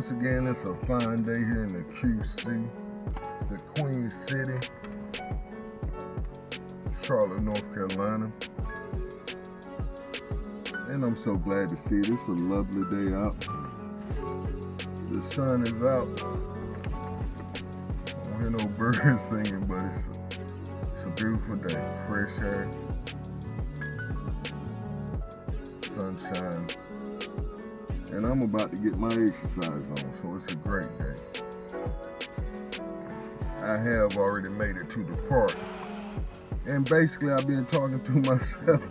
Once again, it's a fine day here in the QC, the Queen City, Charlotte, North Carolina. And I'm so glad to see it. It's a lovely day out. The sun is out. I don't hear no birds singing, but it's a beautiful day. Fresh air, sunshine. And I'm about to get my exercise on, so it's a great day. I have already made it to the park. And basically I've been talking to myself.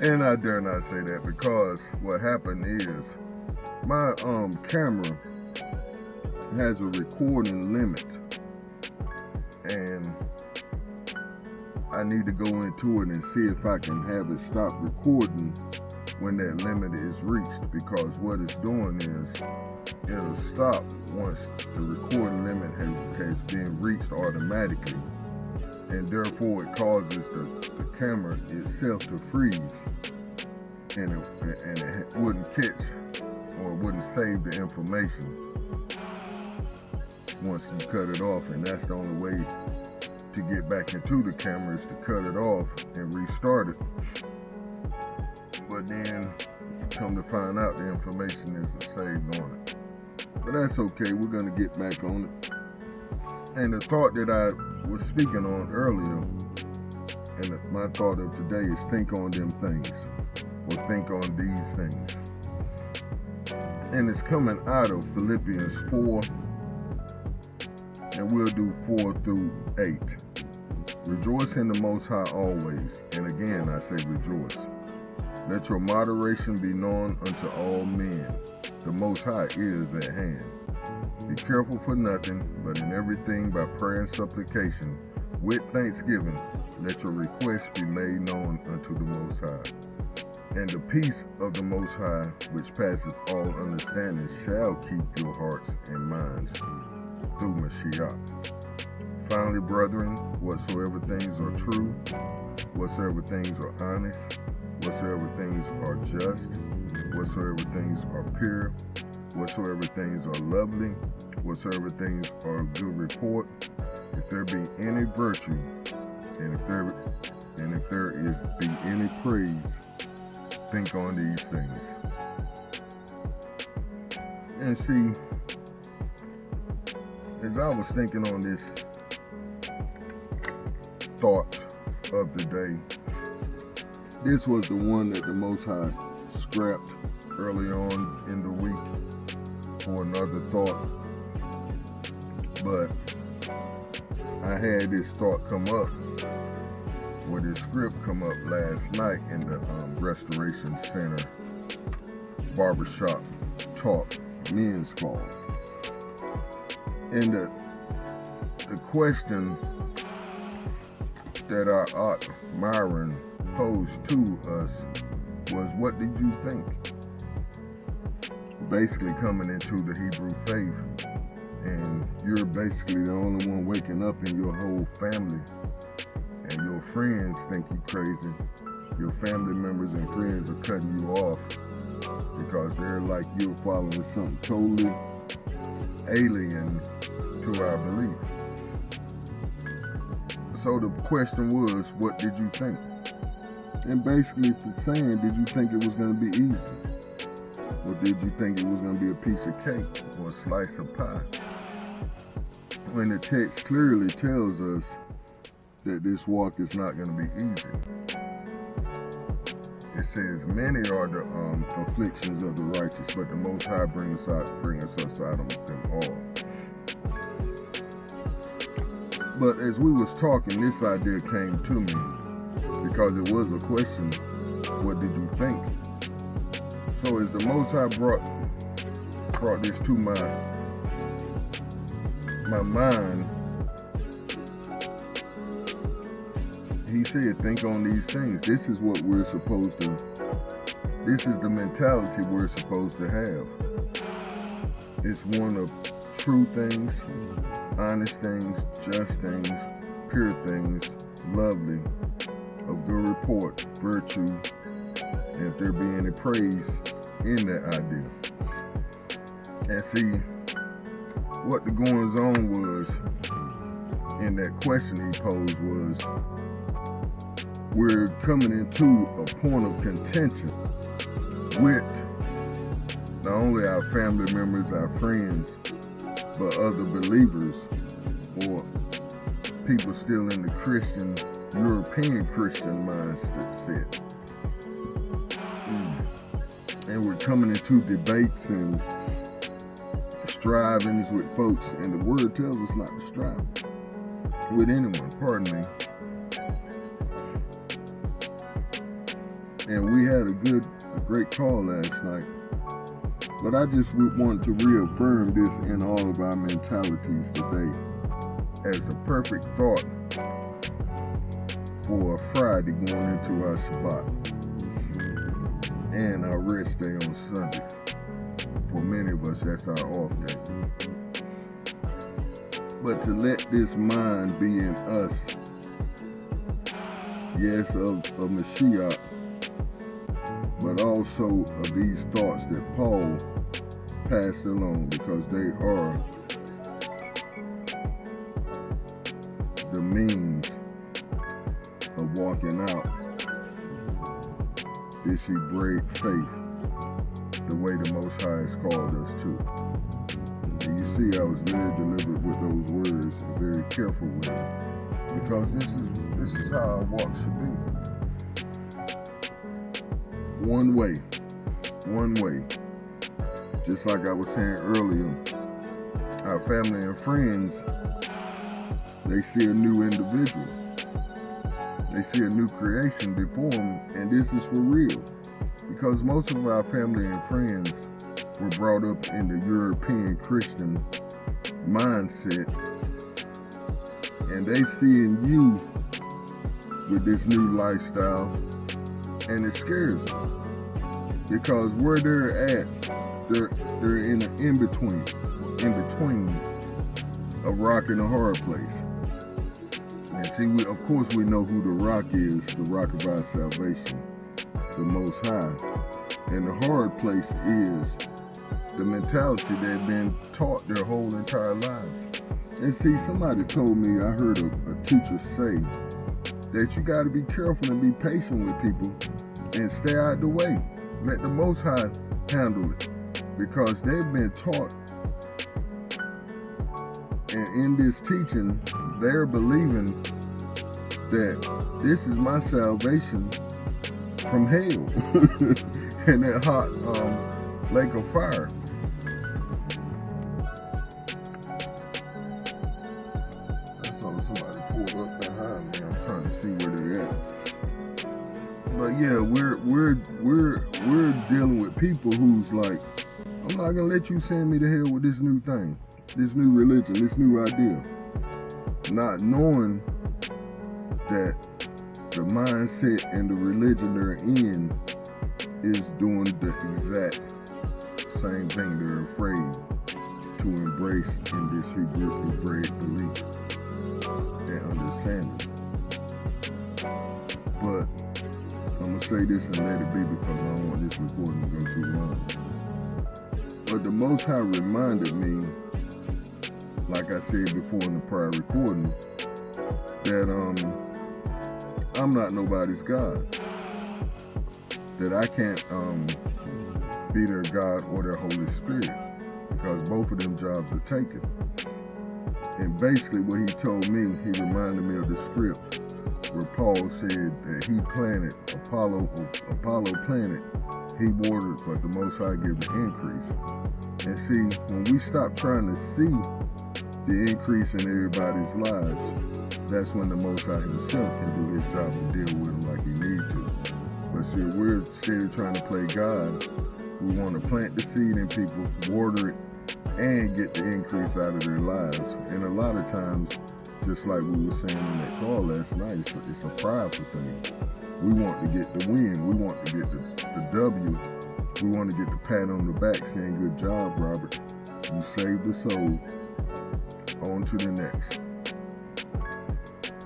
And I dare not say that, because what happened is my camera has a recording limit. And I need to go into it and see if I can have it stop recording when that limit is reached, because what it's doing is it'll stop once the recording limit has been reached automatically, and therefore it causes the camera itself to freeze, and it wouldn't catch or wouldn't save the information once you cut it off. And that's the only way to get back into the camera, is to cut it off and restart it. But then come to find out the information isn't saved on it. But that's okay, we're gonna get back on it. And the thought that I was speaking on earlier, and my thought of today, is think on them things, or think on these things. And it's coming out of Philippians 4, and we'll do 4 through 8. Rejoice in the Most High always, and again I say rejoice. Let your moderation be known unto all men. The Most High is at hand. Be careful for nothing, but in everything by prayer and supplication, with thanksgiving, let your requests be made known unto the Most High. And the peace of the Most High, which passeth all understanding, shall keep your hearts and minds through Mashiach. Finally, brethren, whatsoever things are true, whatsoever things are honest, whatsoever things are just, whatsoever things are pure, whatsoever things are lovely, whatsoever things are of good report, if there be any virtue, and if there be any praise, think on these things. And see, as I was thinking on this thought of the day, this was the one that the Most High scrapped early on in the week for another thought. But I had this thought come up, or this script come up last night in the Restoration Center Barbershop Talk Men's Call. And the question that our Aunt Myron posed to us was, what did you think? Basically coming into the Hebrew faith, and you're basically the only one waking up in your whole family, and your friends think you crazy. Your family members and friends are cutting you off because they're like you're following something totally alien to our belief. So the question was, what did you think? And basically it's saying, did you think it was going to be easy? Or did you think it was going to be a piece of cake or a slice of pie? When the text clearly tells us that this walk is not going to be easy. It says, many are the afflictions of the righteous, but the Most High brings us out of them all. But as we was talking, this idea came to me, because it was a question, what did you think? So as the Most High brought this to my mind, he said, think on these things. This is what we're supposed to, this is the mentality we're supposed to have. It's one of true things, honest things, just things, pure things, lovely, of good report, virtue, and if there be any praise in that idea. And see, what the goings on was in that question he posed was, we're coming into a point of contention with not only our family members, our friends, but other believers or people still in the Christian, European Christian mindset. And we're coming into debates and strivings with folks, and the word tells us not to strive with anyone, pardon me. And we had a great call last night. But I just would want to reaffirm this in all of our mentalities today as the perfect thought for a Friday going into our Shabbat and our rest day on Sunday. For many of us, that's our off day. But to let this mind be in us, yes, of Mashiach, but also of these thoughts that Paul passed along, because they are the means of walking out this Hebraic faith the way the Most High has called us to. And you see, I was very deliberate with those words and very careful with them, because this is how our walk should be. One way. Just like I was saying earlier, our family and friends, they see a new individual. They see a new creation before them, and this is for real. Because most of our family and friends were brought up in the European Christian mindset, and they seeing you with this new lifestyle, and it scares them. Because where they're at, they're in between a rock and a hard place. And see, of course we know who the rock is, the rock of our salvation, the Most High. And the hard place is the mentality they've been taught their whole entire lives. And see, somebody told me, I heard a teacher say that you got to be careful and be patient with people and stay out the way. Let the Most High handle it, because they've been taught, and in this teaching, they're believing that this is my salvation from hell and that hot lake of fire. I saw somebody pulled up behind me. I'm trying to see where they're at. But yeah, we're dealing with people who's like, I'm not gonna let you send me to hell with this new thing, this new religion, this new idea. Not knowing that the mindset and the religion they're in is doing the exact same thing they're afraid to embrace in this Hebraic belief and understanding. But I'm going to say this and let it be, because I don't want this recording to go too long. But the Most High reminded me, like I said before in the prior recording, that I'm not nobody's God. That I can't be their God or their Holy Spirit, because both of them jobs are taken. And basically what he told me, he reminded me of the script where Paul said that he planted, Apollo planted, he watered, but the Most High gave the increase. And see, when we stop trying to see the increase in everybody's lives, that's when the Most High himself can do his job and deal with them like he needs to. But see, we're still trying to play God. We want to plant the seed in people, water it, and get the increase out of their lives. And a lot of times, just like we were saying in that call last night, it's a prideful thing. We want to get the win. We want to get the W. We want to get the pat on the back saying, good job, Robert. You saved the soul. On to the next.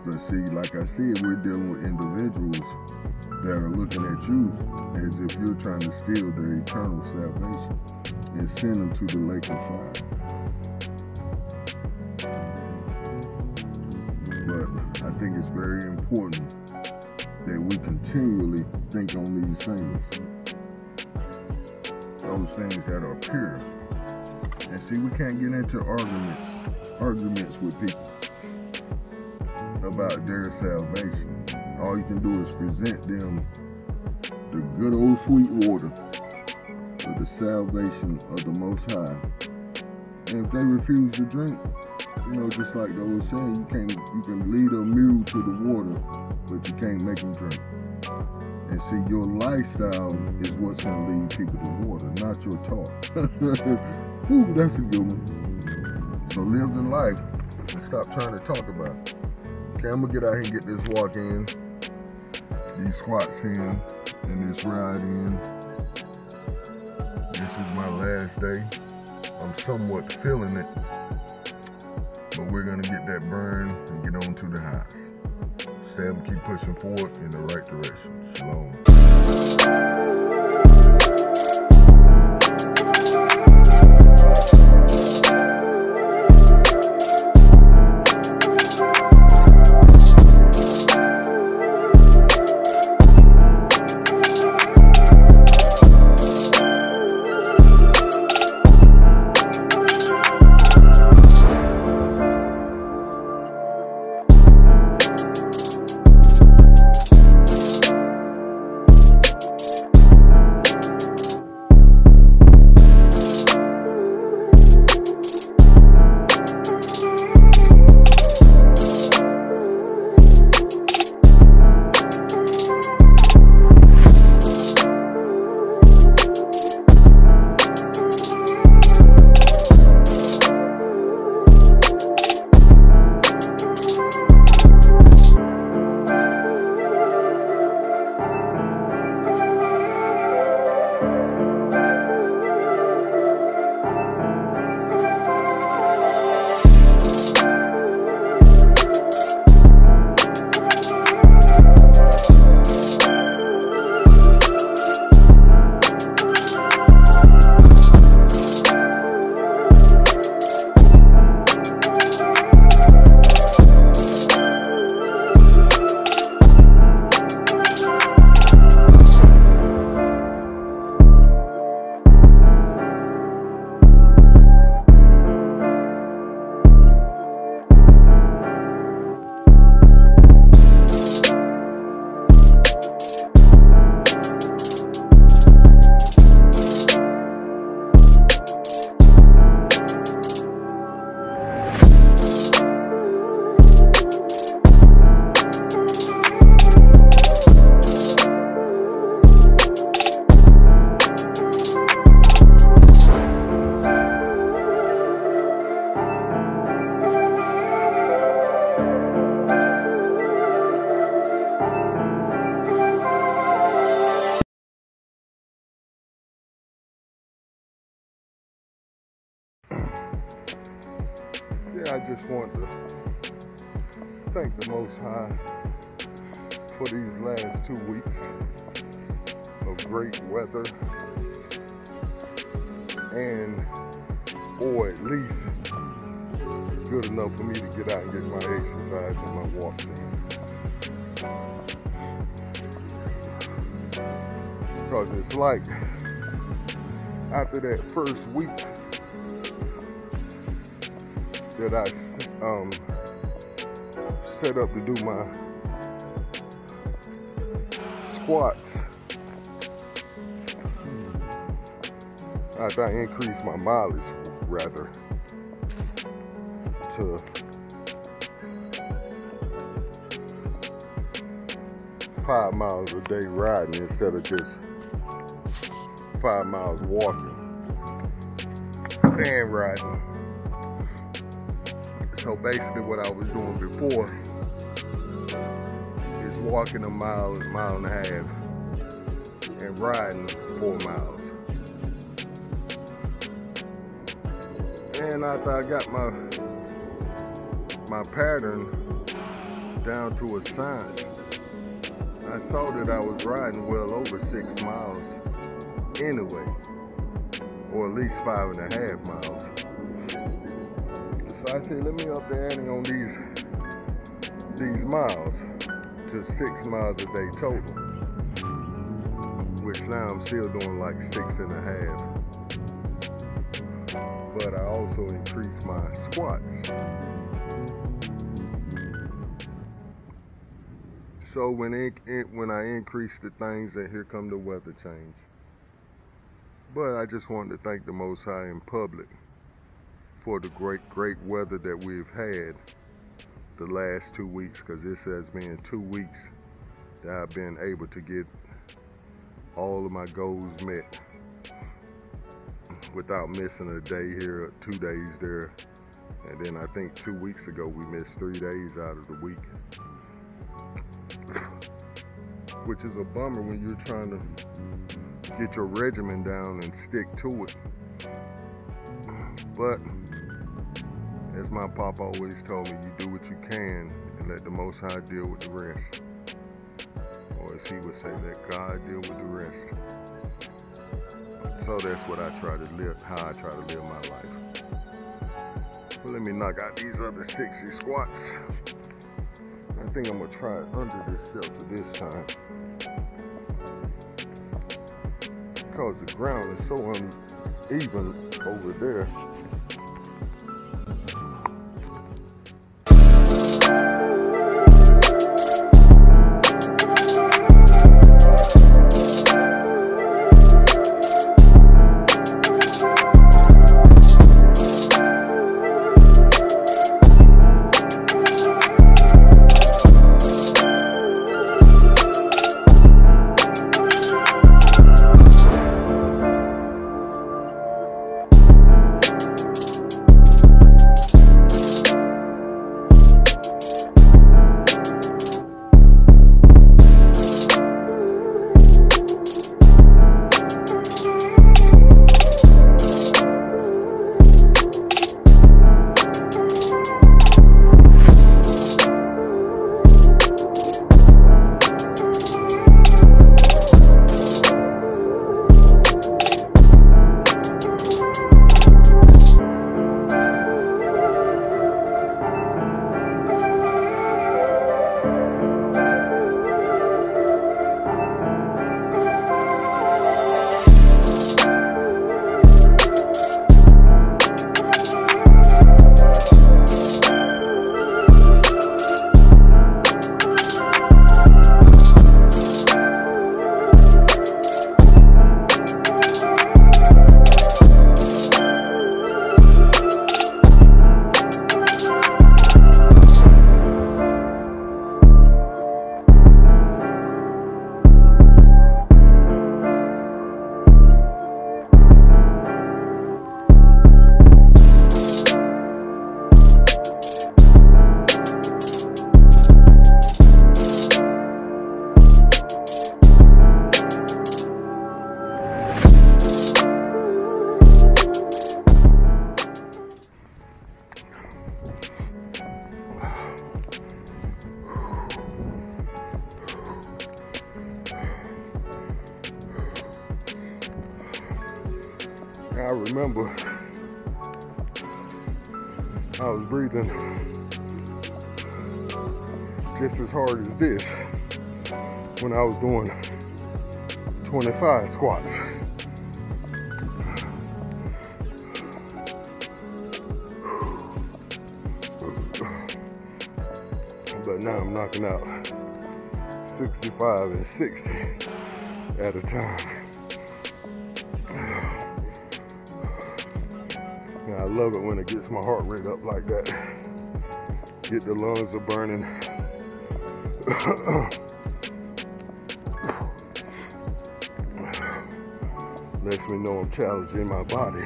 But see, like I said, we're dealing with individuals that are looking at you as if you're trying to steal their eternal salvation and send them to the lake of fire. But I think it's very important that we continually think on these things. Those things that are pure. And see, we can't get into arguments with people about their salvation. All you can do is present them the good old sweet water of the salvation of the Most High. And if they refuse to drink, just like the old saying, you can lead a mule to the water, but you can't make them drink. And see, your lifestyle is what's going to lead people to water, not your talk. Ooh, that's a good one. So live the life and stop trying to talk about it. Okay, I'm going to get out here and get this walk in, these squats in, and this ride in. This is my last day. I'm somewhat feeling it, but we're going to get that burn and get on to the highs. Stay up and keep pushing forward in the right direction. Shalom. I just want to thank the Most High for these last 2 weeks of great weather, or at least good enough for me to get out and get my exercise and my walks in. Because it's like after that first week that I set up to do my squats, after I increased my mileage rather to 5 miles a day riding instead of just 5 miles walking and riding. So basically what I was doing before is walking a mile and a half and riding 4 miles. And after I got my pattern down to a science, I I saw that I was riding well over 6 miles anyway, or at least 5.5 miles. So I said, let me up the ante on these miles to 6 miles a day total, which now I'm still doing like 6.5. But I also increased my squats. So when I increase the things, then here come the weather change. But I just wanted to thank the Most High in public for the great weather that we've had the last 2 weeks, because this has been 2 weeks that I've been able to get all of my goals met without missing a day here, 2 days there. And then I think 2 weeks ago we missed 3 days out of the week, which is a bummer when you're trying to get your regimen down and stick to it. But as my pop always told me, you do what you can and let the Most High deal with the rest. Or as he would say, let God deal with the rest. So that's what I try to live, how I try to live my life. Well, let me knock out these other 60 squats. I think I'm gonna try it under this shelter this time, because the ground is so uneven over there. I remember I was breathing just as hard as this when I was doing 25 squats. But now I'm knocking out 65 and 60 at a time. And I love it when it gets my heart rate up like that. Get the lungs are burning. Lets me know I'm challenging my body.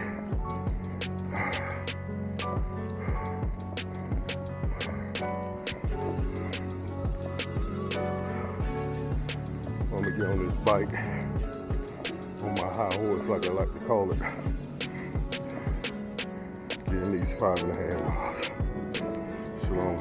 I'm gonna get on this bike, on my high horse like I like to call it. Getting these 5.5 miles. Shalom.